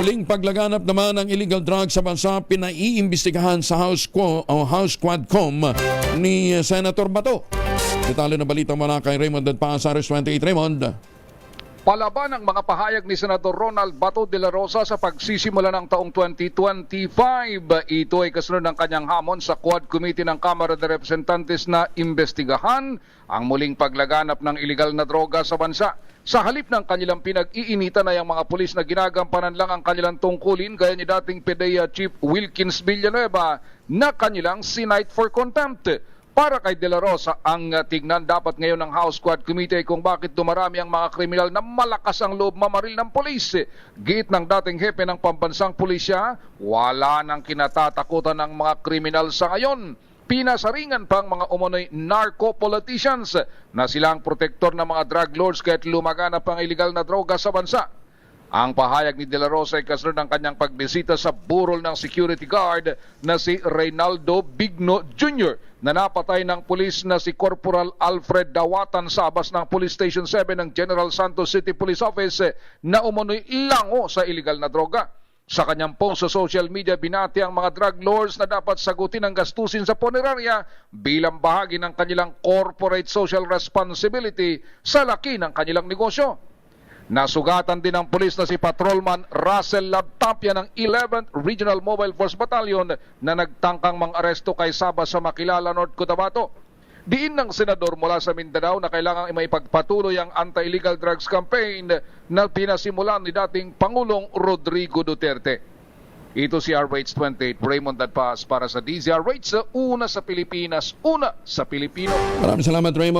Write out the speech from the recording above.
Muling paglaganap naman ng illegal drugs sa bansa pinaiimbestigahan sa House Quadcom ni Senator Bato. Detalye na balita mula kay Raymond Dadpa sa RS28. Raymond. Palaban ang mga pahayag ni Senador Ronald Bato de la Rosa sa pagsisimula ng taong 2025. Ito ay kasunod ng kanyang hamon sa Quad Committee ng Kamara de Representantes na imbestigahan ang muling paglaganap ng iligal na droga sa bansa. Sa halip ng kanilang pinag-iinitan ay ang mga pulis na ginagampanan lang ang kanilang tungkulin gaya ni dating PDEA Chief Wilkins Villanueva na kanilang sinight for contempt. Para kay De La Rosa, ang tignan dapat ngayon ng House Quad Committee kung bakit dumarami ang mga kriminal na malakas ang loob mamaril ng pulis. Giit ng dating hepe ng pambansang pulisya, wala nang kinatatakutan ng mga kriminal sa ngayon. Pinasaringan pang mga umunoy narco-politicians na silang protektor ng mga drug lords kahit lumaganap ang iligal na droga sa bansa. Ang pahayag ni De La Rosa ay kasunod ng kanyang pagbisita sa burol ng security guard na si Reynaldo Bigno Jr. na napatay ng pulis na si Corporal Alfred Dawatan sa abas ng Police Station 7 ng General Santos City Police Office na umunoy lango sa iligal na droga. Sa kanyang post sa social media, binati ang mga drug lords na dapat sagutin ang gastusin sa punerarya bilang bahagi ng kanilang corporate social responsibility sa laki ng kanilang negosyo. Nasugatan din ng pulis na si Patrolman Russell Labtapia ng 11th Regional Mobile Force Battalion na nagtangkang mang-aresto kay Saba sa Makilala, North Cotabato. Diin ng senador mula sa Mindanao na kailangang maipagpatuloy ang anti-illegal drugs campaign na pinasimulan ni dating Pangulong Rodrigo Duterte. Ito si RH28 Raymond Dadpas para sa DZRH, una sa Pilipinas, una sa Pilipino. Maraming salamat, Raymond.